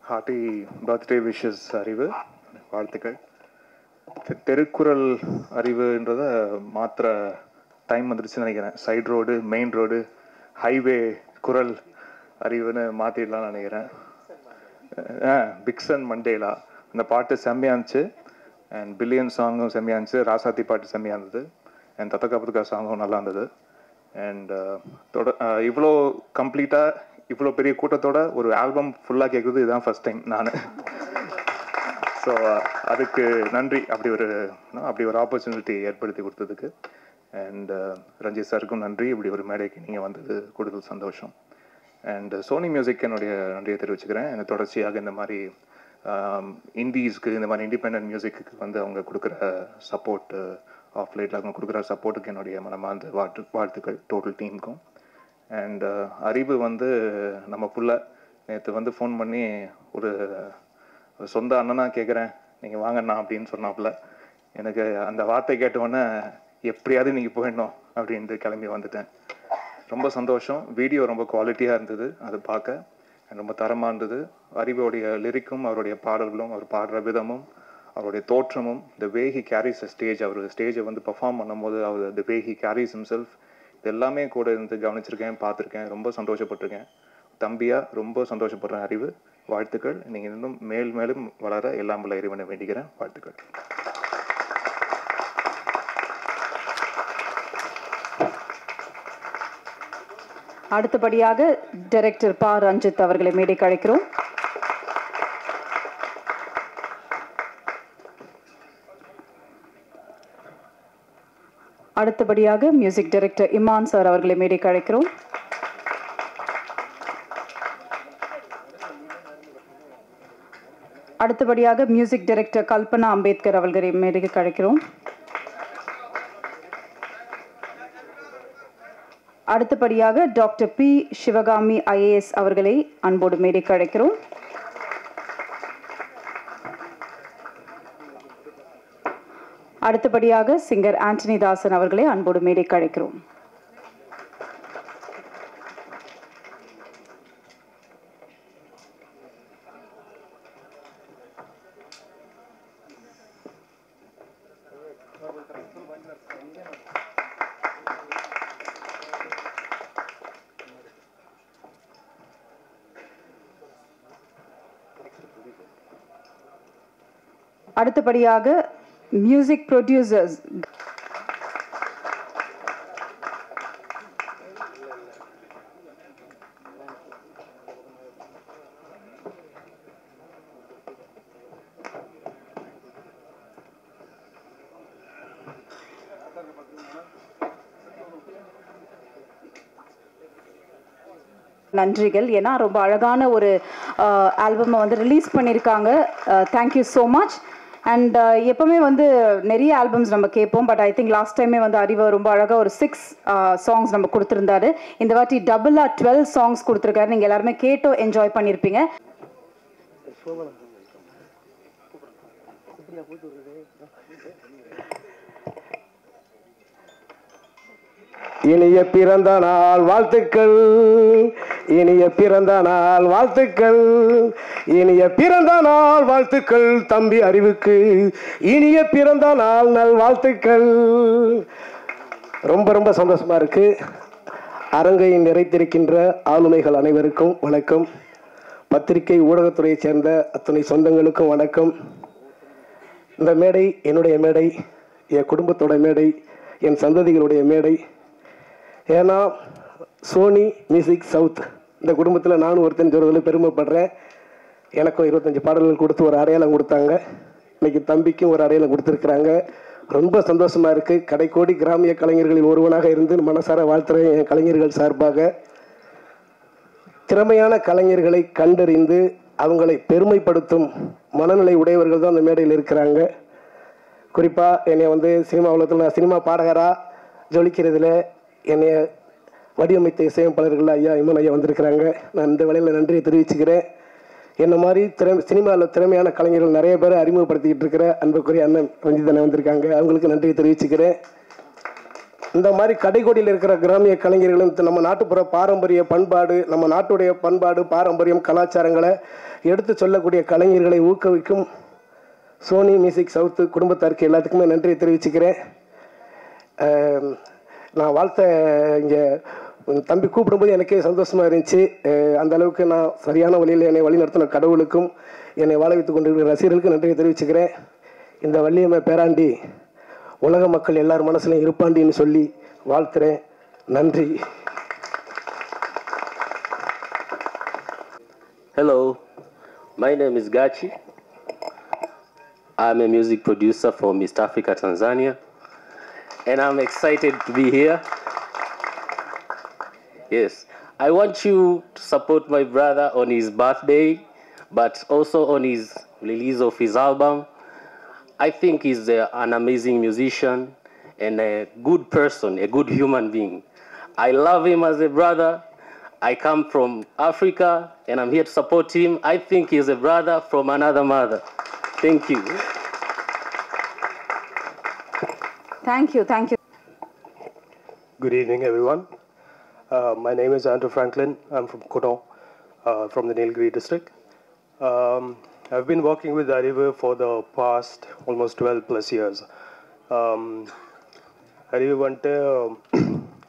Hearty birthday wishes அறிவு வாழ்த்துக்கள். திருக்குறள் அறிவுன்றத மாத்திர டைம் வந்துருச்சுன்னு நினைக்கிறேன். Side road, main road, highway குரல் அறிவுன்னு மாற்றிடலாம்னு நினைக்கிறேன். பிக்சன் மண்டேலா அந்த பாட்டு செம்மையாக இருந்துச்சு. அண்ட் பில்லியன் சாங்கும் செம்மையாக இருந்துச்சு. ராசாத்தி பாட்டு செம்மையாக இருந்தது. அண்ட் தத்தக்கா புத்தக்கா சாங்கும் நல்லா இருந்தது. அண்ட் இவ்வளோ கம்ப்ளீட்டாக இவ்வளோ பெரிய கூட்டத்தோட ஒரு ஆல்பம் ஃபுல்லாக கேட்குறது இதுதான் ஃபஸ்ட் டைம் நான். ஸோ அதுக்கு நன்றி. அப்படி ஒரு ஆப்பர்ச்சுனிட்டி ஏற்படுத்தி கொடுத்ததுக்கு. அண்ட் ரஞ்சித் சாருக்கும் நன்றி. இப்படி ஒரு மேடைக்கு நீங்கள் வந்தது கூடுதல் சந்தோஷம். அண்ட் சோனி மியூசிக் என்னுடைய நன்றியை தெரிவிச்சுக்கிறேன். எனக்கு தொடர்ச்சியாக இந்த மாதிரி இண்டீஸ்க்கு, இந்த மாதிரி இண்டிபெண்ட் மியூசிக்கு வந்து அவங்க கொடுக்குற சப்போர்ட், ஆஃப் லைட்டில் அவங்க கொடுக்குற சப்போர்ட்டுக்கு என்னுடைய மனமார்ந்த வாழ்த்துக்கள் டோட்டல் டீமுக்கும். அண்ட் அறிவு வந்து நம்ம புள்ள நேற்று வந்து ஃபோன் பண்ணி ஒரு சொந்த அண்ணனாக கேட்குறேன், நீங்கள் வாங்கண்ணா அப்படின்னு சொன்னாப்புல. எனக்கு அந்த வார்த்தை கேட்டவுடனே எப்படியாவது நீங்கள் போயிடணும் அப்படின்ட்டு கிளம்பி வந்துட்டேன். ரொம்ப சந்தோஷம். வீடியோ ரொம்ப குவாலிட்டியாக இருந்தது, அது பார்க்க ரொம்ப தரமாக இருந்தது. அறிவோடைய லிரிக்கும் அவருடைய பாடல்களும் அவர் பாடுற விதமும் அவருடைய தோற்றமும், the way he carries a stage, அவர் ஸ்டேஜை வந்து பர்ஃபார்ம் பண்ணும்போது அவர் the way he carries himself, இது எல்லாமே கூட இருந்து கவனிச்சிருக்கேன், பார்த்துருக்கேன். ரொம்ப சந்தோஷப்பட்டிருக்கேன். தம்பியாக ரொம்ப சந்தோஷப்படுறேன். அறிவு வாழ்த்துக்கள். நீங்கள் இன்னும் மேலும் வளர எல்லாம் உள்ள இறைவனை வேண்டிக்கிறேன். வாழ்த்துக்கள். அடுத்தபடியாக டைரக்டர் பா ரஞ்சித் அவர்களை மேடைக்கு அழைக்கிறோம். அடுத்தபடியாக மியூசிக் டைரக்டர் இமான் சார் அவர்களை மேடைக்கு அழைக்கிறோம். அடுத்தபடியாக மியூசிக் டைரக்டர் கல்பனா அம்பேத்கர் அவர்களை மேடைக்கு அழைக்கிறோம். அடுத்தபடியாக டாக்டர் பி சிவகாமி IAS அவர்களை அன்போடு மேடைக்கு அழைக்கிறோம். அடுத்தபடியாக சிங்கர் ஆண்டனி தாசன் அவர்களை அன்போடு மேடைக்கு அழைக்கிறோம். அடுத்தபடியாக மியூசிக் ப்ரொடியூசர்ஸ் நன்றிகள். ஏன்னா ரொம்ப அழகான ஒரு ஆல்பமை வந்து ரிலீஸ் பண்ணியிருக்காங்க. Thank you so much. அண்ட் எப்போவுமே வந்து நிறைய ஆல்பம்ஸ் நம்ம கேட்போம். பட் ஐ திங்க் லாஸ்ட் டைமே வந்து அறிவு ரொம்ப அழகாக ஒரு 6 சாங்ஸ் நம்ம கொடுத்துருந்தாரு. இந்த வாட்டி டபுளாக 12 சாங்ஸ் கொடுத்துருக்காரு. நீங்கள் எல்லாருமே கேட்டோ என்ஜாய் பண்ணியிருப்பீங்க. இனிய பிறந்த நாள் வாழ்த்துக்கள், இனிய பிறந்த நாள் வாழ்த்துக்கள், இனிய பிறந்த நாள் வாழ்த்துக்கள் தம்பி அறிவுக்கு, இனிய பிறந்த நாள் நல் வாழ்த்துக்கள். ரொம்ப ரொம்ப சந்தோஷமா இருக்கு. அரங்கை நிறைத்திருக்கின்ற ஆளுமைகள் அனைவருக்கும் வணக்கம். பத்திரிகை ஊடகத்துறையை சேர்ந்த அத்தனை சொந்தங்களுக்கும் வணக்கம். இந்த மேடை என்னுடைய மேடை, என் குடும்பத்தோட மேடை, என் சந்ததிகளுடைய மேடை. ஏன்னா சோனி மியூசிக் சவுத் இந்த குடும்பத்தில் நானும் ஒருத்தன் சொல்றதுல பெருமைப்படுறேன். எனக்கும் 25 பாடல்கள் கொடுத்து ஒரு அடையாளம் கொடுத்தாங்க. இன்னைக்கு தம்பிக்கும் ஒரு அடையாளம் கொடுத்துருக்குறாங்க. ரொம்ப சந்தோஷமாக இருக்குது. கடைக்கோடி கிராமிய கலைஞர்களில் ஒருவனாக இருந்து மனசார வாழ்த்துறேன். என் கலைஞர்கள் சார்பாக திறமையான கலைஞர்களை கண்டறிந்து அவங்களை பெருமைப்படுத்தும் மனநிலை உடையவர்கள் தான் அந்த மேடையில் இருக்கிறாங்க. குறிப்பாக என்னை வந்து சினிமா உலகத்தில் நான் சினிமா பாடகராக ஜொலிக்கிறதுல என்னைய வடிவமைத்த இசையமைப்பாளர்கள் ஐயா இமான் ஐயா வந்திருக்கிறாங்க. நான் இந்த வேளையில் நன்றியை தெரிவிச்சுக்கிறேன். என்ன மாதிரி சினிமாவில் திறமையான கலைஞர்கள் நிறைய பேர் அறிமுகப்படுத்திக்கிட்டு இருக்கிற அன்புக்குரிய அண்ணன் ரஞ்சித் அண்ணன் வந்திருக்காங்க. அவங்களுக்கு நன்றியை தெரிவிச்சுக்கிறேன். இந்த மாதிரி கடைக்கோடியில் இருக்கிற கிராமிய கலைஞர்களும் நம்ம நாட்டுப்புற பாரம்பரிய பண்பாடு, நம்ம நாட்டுடைய பண்பாடு, பாரம்பரியம், கலாச்சாரங்களை எடுத்து சொல்லக்கூடிய கலைஞர்களை ஊக்குவிக்கும் சோனி மியூசிக் சவுத்து குடும்பத்தாருக்கு எல்லாத்துக்குமே நன்றியை தெரிவிச்சுக்கிறேன். நான் வாழ்த்த இங்கே தம்பி கூப்பிடும்போது எனக்கே சந்தோஷமாக இருந்துச்சு. அந்த அளவுக்கு நான் சரியான வழியில் என்னை வழிநடத்தின கடவுளுக்கும் என்னை வாழ வைத்து கொண்டிருக்கிற ரசிகர்களுக்கும் நன்றியை தெரிவிச்சுக்கிறேன். இந்த வள்ளியம்மை பேராண்டி உலக மக்கள் எல்லார் மனசுலையும் இருப்பாண்டின்னு சொல்லி வாழ்த்துறேன். நன்றி. Hello, my name is Gachi. I'm a music producer from East Africa, Tanzania, and I'm excited to be here. Yes, I want you to support my brother on his birthday, but also on his release of his album. I think he's an amazing musician and a good person, a good human being. I love him as a brother. I come from Africa and I'm here to support him. I think he's a brother from another mother. Thank you. Thank you, thank you. Good evening, everyone. My name is Andrew Franklin. I'm from Kuno, from the Nilgiri district. I've been working with Arivu for the past almost 12 plus years. Arivu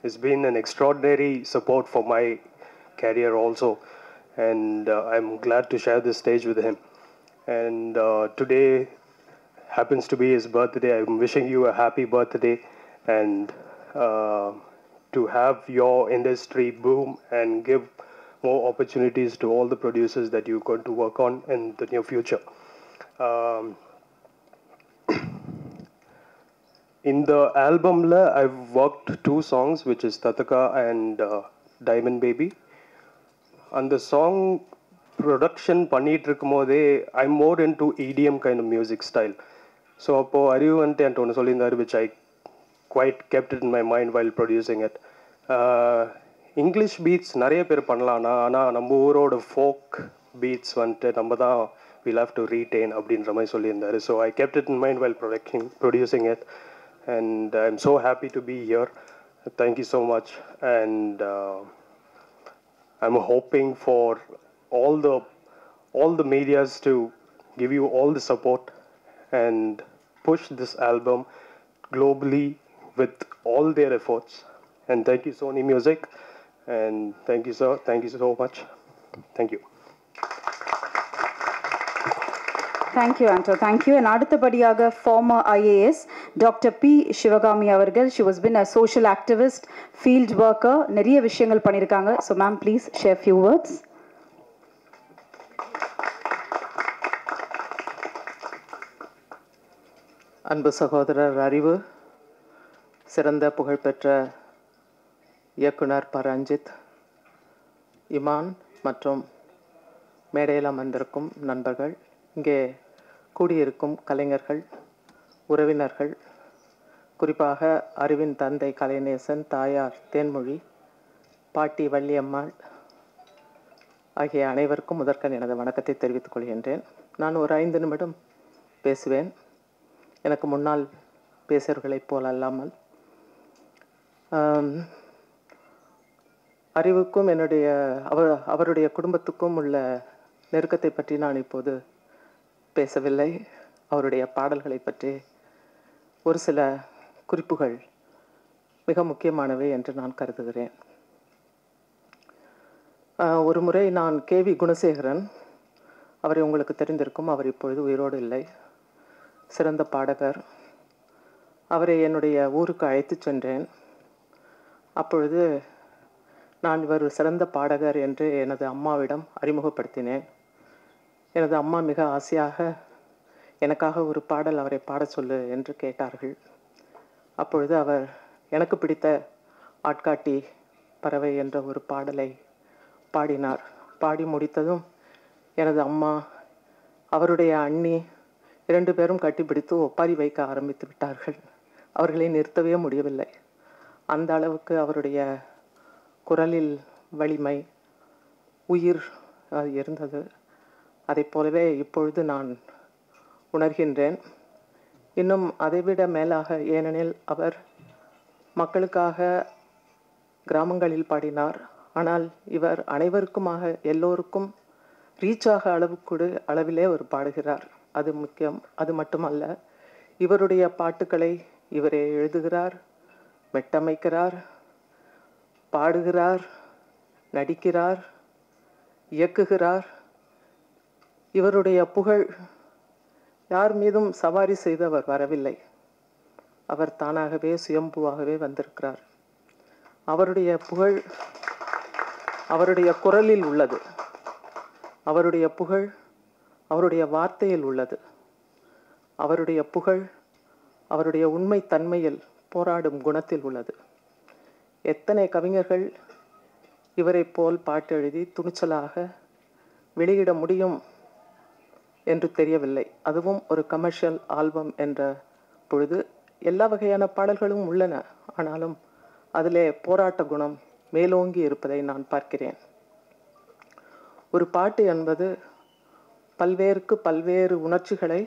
has been an extraordinary support for my career also, and I'm glad to share this stage with him. And today happens to be his birthday. I'm wishing you a happy birthday, and to have your industry boom and give more opportunities to all the producers that you're going to work on in the near future. In the album, I've worked 2 songs, which is Tataka and Diamond Baby. And the song production பண்ணிட்டு இருக்கும்போதே I'm more into EDM kind of music style. So அப்போ அறிவு வந்துட்டு ஒன்று சொல்லியிருந்தாரு, which I quite kept it in my mind while producing it. English beats நிறைய பேர் பண்ணலாம்னா, ஆனால் நம்ம ஊரோட ஃபோக் பீட்ஸ் வந்துட்டு நம்ம தான் we'll have to retain அப்படின்ற மாதிரி சொல்லியிருந்தாரு. So I kept it in mind while producing it, and I'm so happy to be here. Thank you so much, and I'm hoping for all the medias to give you all the support and push this album globally with all their efforts. And thank you, Sony Music, and thank you, sir. Thank you so much. Thank you. Thank you, Anto. Thank you. And அடுத்தபடியாக former IAS Dr. P. Shivagami அவர்கள். She has been a social activist, field worker. நிறைய விஷயங்கள் பண்ணியிருக்காங்க. So, ma'am, please share few words. அன்பு சகோதரர் அறிவு, சிறந்த புகழ்பெற்ற இயக்குனர் பரஞ்சித், இமான் மற்றும் மேடையில் அமர்ந்திருக்கும் நண்பர்கள், இங்கே கூடியிருக்கும் கலைஞர்கள், உறவினர்கள், குறிப்பாக அறிவின் தந்தை கலைநேசன், தாயார் தேன்மொழி, பாட்டி வள்ளியம்மாள் ஆகிய அனைவருக்கும் முதற்கண் எனது வணக்கத்தை தெரிவித்துக் கொள்கின்றேன். நான் ஒரு 5 நிமிடம் பேசுவேன். எனக்கு முன்னால் பேசுகிறவர்களைப் போல் அல்லாமல் அறிவுக்கும் அவருடைய குடும்பத்துக்கும் உள்ள நெருக்கத்தை பற்றி நான் இப்போது பேசவில்லை. அவருடைய பாடல்களை பற்றி ஒரு சில குறிப்புகள் மிக முக்கியமானவை என்று நான் கருதுகிறேன். ஒரு முறை நான் கேவி குணசேகரன், அவரை உங்களுக்கு தெரிந்திருக்கும், அவர் இப்பொழுது உயிரோடு இல்லை, சிறந்த பாடகர். அவரை என்னுடைய ஊருக்கு அழைத்து சென்றேன். அப்பொழுது நான் இவர் சிறந்த பாடகர் என்று எனது அம்மாவிடம் அறிமுகப்படுத்தினேன். எனது அம்மா மிக ஆசையாக எனக்காக ஒரு பாடல் அவரை பாட சொல்லு என்று கேட்டார்கள். அப்பொழுது அவர் எனக்கு பிடித்த ஆட்காட்டி பறவை என்ற ஒரு பாடலை பாடினார். பாடி முடித்ததும் எனது அம்மா, அவருடைய அண்ணி 2 பேரும் கட்டிப்பிடித்து ஒப்பாரி வைக்க ஆரம்பித்து விட்டார்கள். அவர்களை நிறுத்தவே முடியவில்லை. அந்த அளவுக்கு அவருடைய குரலில் வலிமை, உயிர் இருந்தது. அதை போலவே இப்பொழுது நான் உணர்கின்றேன். இன்னும் அதைவிட மேலாக, ஏனெனில் அவர் மக்களுக்காக கிராமங்களில் பாடினார். ஆனால் இவர் அனைவருக்குமாக, எல்லோருக்கும் ரீச்சாக அளவிலே அவர் பாடுகிறார். அது முக்கியம். அது மட்டுமல்ல, இவருடைய பாட்டுக்களை இவரே எழுதுகிறார், மெட்டமைக்கிறார், பாடுகிறார், நடிக்கிறார், இயக்குகிறார். இவருடைய புகழ் யார் மீதும் சவாரி செய்து அவர் வரவில்லை. அவர் தானாகவே சுயம்புவாகவே வந்திருக்கிறார். அவருடைய புகழ் அவருடைய குரலில் உள்ளது. அவருடைய புகழ் அவருடைய வார்த்தையில் உள்ளது. அவருடைய புகழ் அவருடைய உண்மை தன்மையில், போராடும் குணத்தில் உள்ளது. எத்தனை கவிஞர்கள் இவரை போல் பாட்டு எழுதி துணிச்சலாக வெளியிட முடியும் என்று தெரியவில்லை. அதுவும் ஒரு கமர்ஷியல் ஆல்பம் என்ற பொழுது எல்லா வகையான பாடல்களும் உள்ளன. ஆனாலும் அதிலே போராட்ட குணம் மேலோங்கி இருப்பதை நான் பார்க்கிறேன். ஒரு பாட்டு என்பது பல்வேறு உணர்ச்சிகளை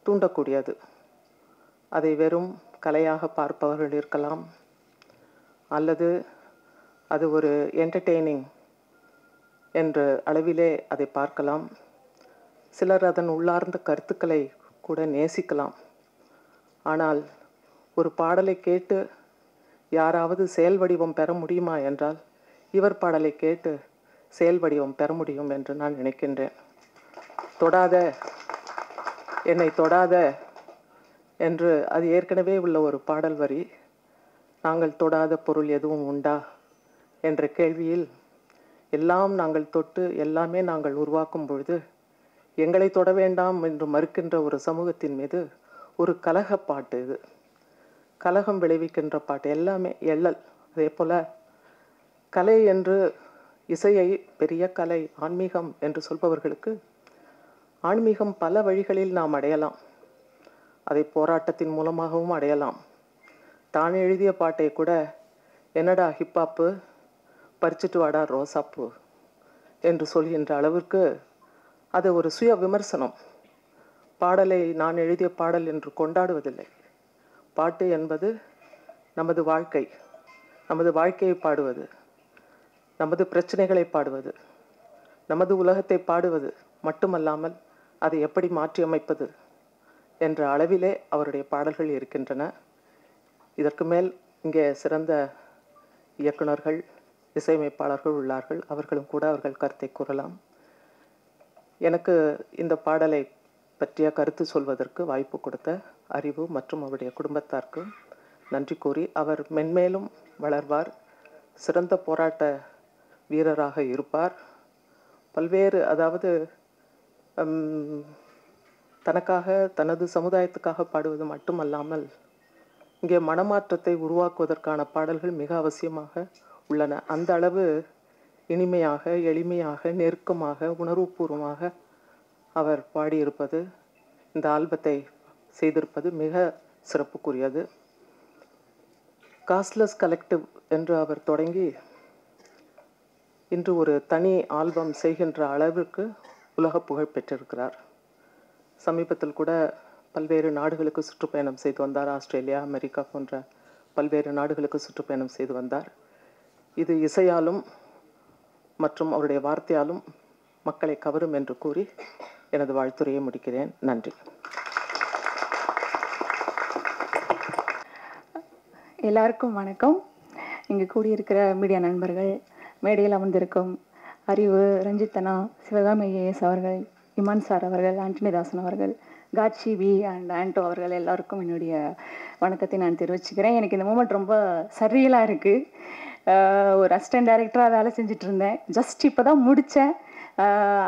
தூண்டக்கூடியது. அதை வெறும் கலையாக பார்ப்பவர்கள் இருக்கலாம், அல்லது அது ஒரு என்டர்டெய்னிங் என்ற அளவிலே அதை பார்க்கலாம். சிலர் அதன் உள்ளார்ந்த கருத்துக்களை கூட நேசிக்கலாம். ஆனால் ஒரு பாடலை கேட்டு யாராவது செயல் வடிவம் பெற முடியுமா என்றால் இவர் பாடலை கேட்டு செயல் வடிவம் பெற முடியும் என்று நான் நினைக்கின்றேன். தொடாத, என்னை தொடாத என்று அது ஏற்கனவே உள்ள ஒரு பாடல் வரி. நாங்கள் தொடாத பொருள் எதுவும் உண்டா என்ற கேள்வியில், எல்லாம் நாங்கள் தொட்டு எல்லாமே நாங்கள் உருவாக்கும் பொழுது எங்களை தொட வேண்டாம் என்று மறுக்கின்ற ஒரு சமூகத்தின் மீது ஒரு கலக பாட்டு இது. கலகம் விளைவிக்கின்ற பாட்டு, எல்லாமே எள்ளல். அதே போல் கலை என்று, இசையை பெரிய கலை, ஆன்மீகம் என்று சொல்பவர்களுக்கு ஆன்மீகம் பல வழிகளில் நாம் அடையலாம். அதை போராட்டத்தின் மூலமாகவும் அடையலாம். தான் எழுதிய பாட்டை கூட என்னடா ஹிப்பாப்பு, பறிச்சுட்டு வாடா ரோசாப்பு என்று சொல்கின்ற அளவிற்கு அது ஒரு சுய விமர்சனம். பாடலை நான் எழுதிய பாடல் என்று கொண்டாடுவதில்லை. பாட்டு என்பது நமது வாழ்க்கை, நமது வாழ்க்கையை பாடுவது, நமது பிரச்சனைகளை பாடுவது, நமது உலகத்தை பாடுவது மட்டுமல்லாமல் அதை எப்படி மாற்றியமைப்பது என்ற அளவிலே அவருடைய பாடல்கள் இருக்கின்றன. இதற்கு மேல் இங்கே சிறந்த இயக்குனர்கள், இசையமைப்பாளர்கள் உள்ளார்கள். அவர்களும் கூட அவர்கள் கருத்தை கூறலாம். எனக்கு இந்த பாடலை பற்றிய கருத்து சொல்வதற்கு வாய்ப்பு கொடுத்த அறிவு மற்றும் அவருடைய குடும்பத்தாருக்கு நன்றி கூறி, அவர் மென்மேலும் வளர்வார், சிறந்த போராட்ட வீரராக இருப்பார். பல்வேறு, அதாவது தனக்காக, தனது சமுதாயத்துக்காக பாடுவது மட்டுமல்லாமல் இங்கே மனமாற்றத்தை உருவாக்குவதற்கான பாடல்கள் மிக அவசியமாக உள்ளன. அந்த அளவு இனிமையாக, எளிமையாக, நெருக்கமாக, உணர்வுபூர்வமாக அவர் பாடியிருப்பது, இந்த ஆல்பத்தை செய்திருப்பது மிக சிறப்புக்குரியது. காஸ்ட்லெஸ் கலெக்டிவ் என்று அவர் தொடங்கி இன்று ஒரு தனி ஆல்பம் செய்கின்ற அளவிற்கு உலக புகழ் பெற்றிருக்கிறார். சமீபத்தில் கூட பல்வேறு நாடுகளுக்கு சுற்றுப்பயணம் செய்து வந்தார். ஆஸ்திரேலியா, அமெரிக்கா போன்ற பல்வேறு நாடுகளுக்கு சுற்றுப்பயணம் செய்து வந்தார். இது இசையாலும் மற்றும் அவருடைய வார்த்தையாலும் மக்களை கவரும் என்று கூறி எனது வாழ்த்துரையை முடிக்கிறேன். நன்றி. எல்லாருக்கும் வணக்கம். இங்கே கூடியிருக்கிற மீடியா நண்பர்கள், மேடையில் அமர்ந்திருக்கும் அறிவு, ரஞ்சித்தனா, சிவகாமி ஐஏஎஸ் அவர்கள், இமான் சார் அவர்கள், ஆண்டனிதாசன் அவர்கள், காட்சி பி அண்ட் ஆண்டோ அவர்கள், எல்லாருக்கும் என்னுடைய வணக்கத்தை நான் தெரிவிச்சுக்கிறேன். எனக்கு இந்த மூமெண்ட் ரொம்ப சரியலாக இருக்குது. ஒரு அசிஸ்டன்ட் டைரக்டராக வேலை செஞ்சுட்டு இருந்தேன். ஜஸ்ட் இப்போ தான் முடித்தேன்.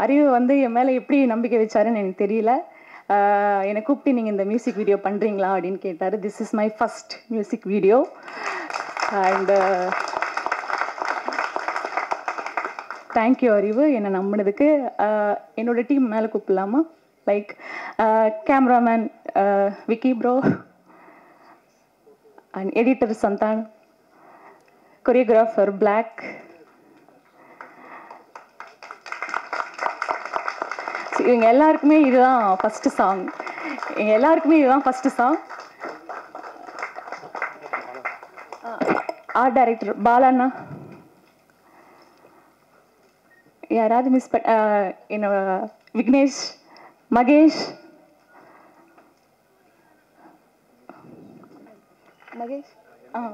அறிவு என் மேலே எப்படி நம்பிக்கை வச்சாருன்னு எனக்கு தெரியல. என்னை கூப்பிட்டு நீங்கள் இந்த மியூசிக் வீடியோ பண்ணுறீங்களா அப்படின்னு கேட்டார். This is my first music video. And thank you Arivu, என்னை நம்பினதுக்கு. என்னோடய டீம் மேலே கூப்பிடலாமா? Like cameraman Vicky bro and editor Santhan, choreographer Black, இவங்க எல்லாருக்குமே இதுதான் ஃபஸ்ட்டு சாங். ஆர்ட் டைரக்டர் பாலாண்ணா, யாராவது மிஸ் என்னோட விக்னேஷ், மகேஷ்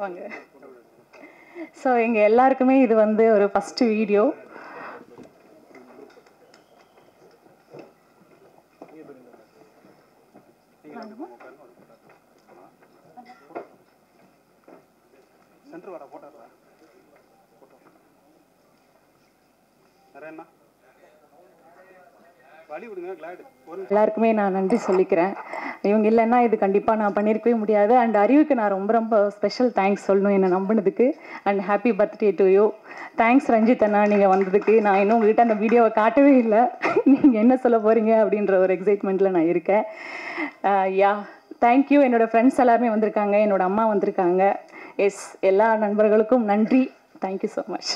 வாங்க. ஸோ எங்கள் எல்லாருக்குமே இது வந்து ஒரு ஃபஸ்ட்டு வீடியோ. எல்லாருக்குமே நான் நன்றி சொல்லிக்கிறேன். இவங்க இல்லைன்னா இது கண்டிப்பாக நான் பண்ணியிருக்கவே முடியாது. அண்ட் அறிவுக்கு நான் ரொம்ப ரொம்ப ஸ்பெஷல் தேங்க்ஸ் சொல்லணும் என்னை நம்பினதுக்கு. And happy birthday to you. Thanks Ranjith அண்ணா, நீங்கள் வந்ததுக்கு. நான் இன்னும் உங்கள்கிட்ட அந்த வீடியோவை காட்டவே இல்லை, நீங்கள் என்ன சொல்ல போகிறீங்க அப்படின்ற ஒரு எக்ஸைட்மெண்ட்டில் நான் இருக்கேன். Yeah thank you. என்னோடய ஃப்ரெண்ட்ஸ் எல்லாருமே வந்திருக்காங்க, என்னோட அம்மா வந்திருக்காங்க. எஸ், எல்லா நண்பர்களுக்கும் நன்றி. Thank you so much.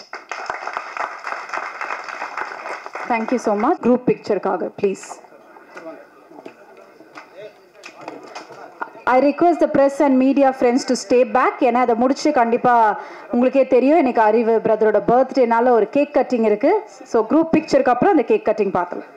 Thank you so much. Group பிக்சருக்காக please. I request the press and media friends to stay back. ஏன்னா அதை முடிச்சு கண்டிப்பாக உங்களுக்கே தெரியும், எனக்கு அறிவு பிரதரோட பர்த்டேனால ஒரு கேக் கட்டிங் இருக்குது. ஸோ குரூப் பிக்சருக்கு அப்புறம் அந்த கேக் கட்டிங் பார்க்கலாம்.